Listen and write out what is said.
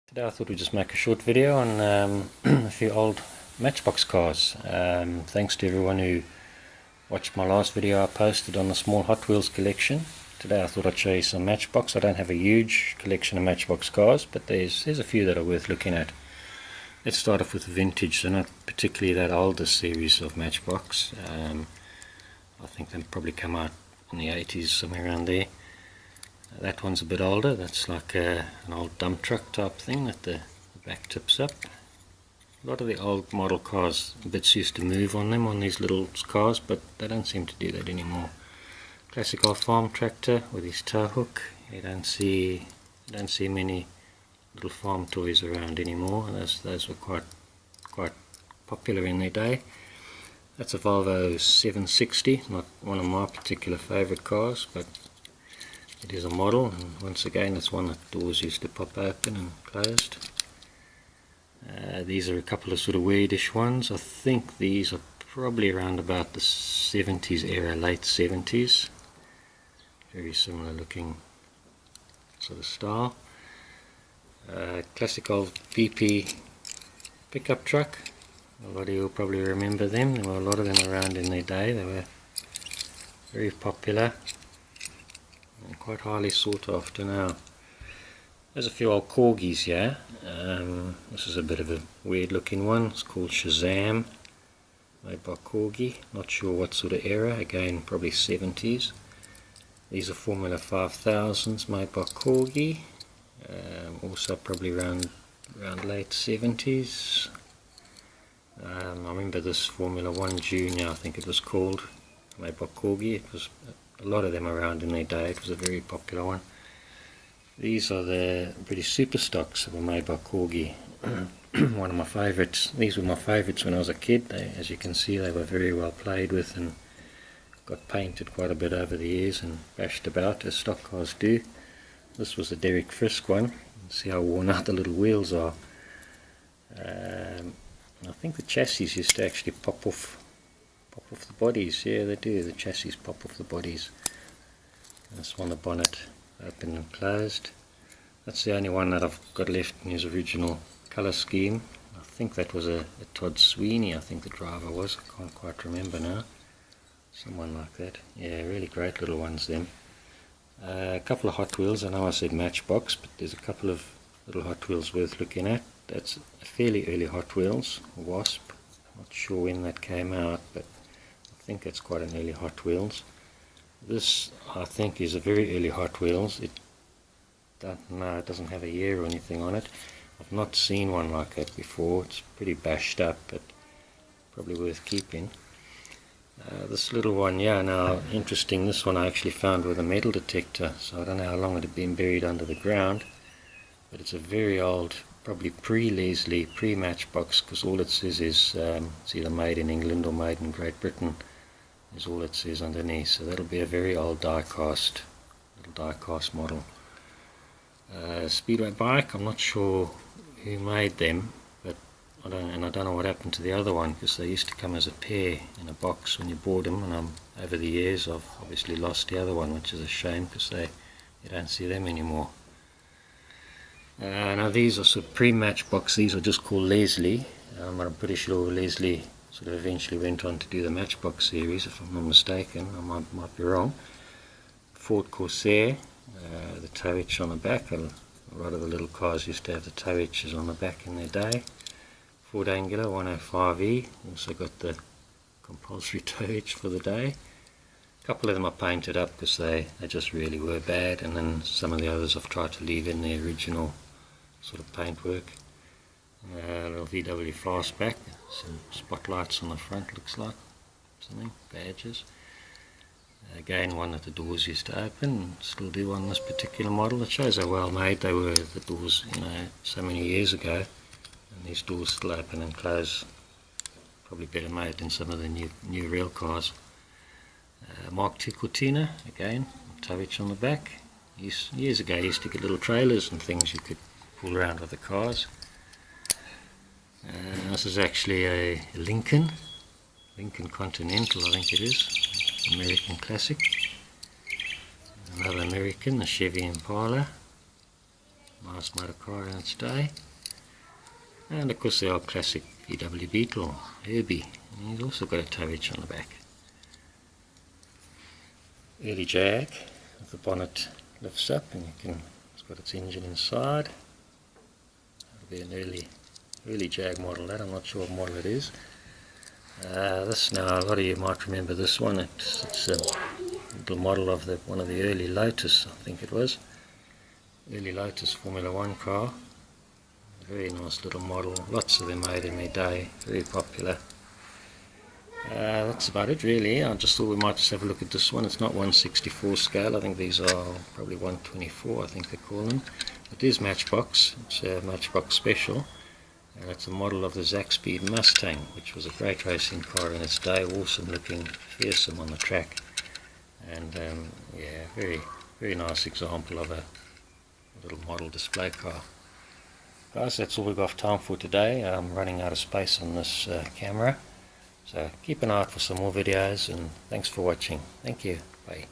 Today I thought we'd just make a short video on a few old Matchbox cars. Thanks to everyone who watched my last video I posted on the small Hot Wheels collection. Today I thought I'd show you some Matchbox. I don't have a huge collection of Matchbox cars, but there's a few that are worth looking at. Let's start off with vintage. They're not particularly that older series of Matchbox. I think they probably come out in the 80s, somewhere around there. That one's a bit older. That's like an old dump truck type thing that the back tips up. A lot of the old model cars, bits used to move on them, on these little cars, but they don't seem to do that anymore. Classic old farm tractor with his tow hook. You don't see many little farm toys around anymore. Those were quite popular in their day. That's a Volvo 760, not one of my particular favourite cars, but it is a model, and once again it's one that doors used to pop open and closed. These are a couple of sort of weirdish ones. I think these are probably around about the 70s era, late 70s. Very similar looking sort of style. Classic old BP pickup truck. A lot of you will probably remember them. There were a lot of them around in their day. They were very popular and quite highly sought after now. There's a few old corgis here. This is a bit of a weird looking one. It's called Shazam, made by Corgi. Not sure what sort of era, again probably 70s. These are Formula 5000s made by Corgi, also probably around late 70s. I remember this Formula 1 Junior, I think it was called, made by Corgi. It was a lot of them around in their day. It was a very popular one. These are the British Super Stocks that were made by Corgi. One of my favourites. These were my favourites when I was a kid. As you can see, they were very well played with and got painted quite a bit over the years and bashed about as stock cars do. This was a Derek Frisk one. You can see how worn out the little wheels are. I think the chassis used to actually pop off the bodies. Yeah, they do. The chassis pop off the bodies. This one, the bonnet open and closed. That's the only one that I've got left in his original colour scheme. I think that was a Todd Sweeney, I think the driver was. I can't quite remember now. Someone like that. Yeah, really great little ones them. A couple of Hot Wheels. I know I said Matchbox, but there's a couple of little Hot Wheels worth looking at. That's a fairly early Hot Wheels, Wasp. Not sure when that came out, but I think it's quite an early Hot Wheels. This, I think, is a very early Hot Wheels. It doesn't have a year or anything on it. I've not seen one like that before. It's pretty bashed up, but probably worth keeping. This little one, yeah, now interesting. This one I actually found with a metal detector, so I don't know how long it had been buried under the ground, but it's a very old, probably pre-Leslie, pre-Matchbox, because all it says is it's either made in England or made in Great Britain, is all it says underneath. So that'll be a very old die-cast, little die-cast model. Speedway bike, I'm not sure who made them, but I don't know what happened to the other one, because they used to come as a pair in a box when you bought them, and over the years I've obviously lost the other one, which is a shame, because you don't see them anymore. Now these are sort of pre-Matchbox. These are just called Leslie. I'm pretty sure Leslie sort of eventually went on to do the Matchbox series, if I'm not mistaken. I might be wrong. Ford Corsair, the tow hitch on the back. A lot of the little cars used to have the tow hitches on the back in their day. Ford Angular 105E, also got the compulsory tow hitch for the day. A couple of them are painted up because they just really were bad, and then some of the others I've tried to leave in the original sort of paintwork. A little VW Fastback, some spotlights on the front, looks like something, badges. Again, one that the doors used to open, and still do on this particular model. It shows how well made they were, the doors, so many years ago, and these doors still open and close. Probably better made than some of the new real cars. Mark II Cortina, again, tow hitch on the back. Years ago, you used to get little trailers and things you could pull around with the cars. This is actually a Lincoln Continental, I think it is, American classic. Another American, the Chevy Impala. Nice motor car in its day. And of course the old classic VW Beetle, Herbie. And he's also got a tow hitch on the back. Early Jag, the bonnet lifts up and it's got its engine inside. That'll be an early Jag model, that I'm not sure what model it is. This now, a lot of you might remember this one. It's a little model of one of the early Lotus, I think it was. Early Lotus Formula 1 car. Very nice little model. Lots of them made in their day. Very popular. That's about it really. I just thought we might just have a look at this one. It's not 1/64 scale. I think these are probably 1/24, I think they call them. It is Matchbox. It's a Matchbox Special. And it's a model of the Zaxby's Mustang, which was a great racing car in its day. Awesome looking, fearsome on the track. And yeah, very nice example of a little model display car. Guys, that's all we've got time for today. I'm running out of space on this camera. So keep an eye out for some more videos, and thanks for watching. Thank you. Bye.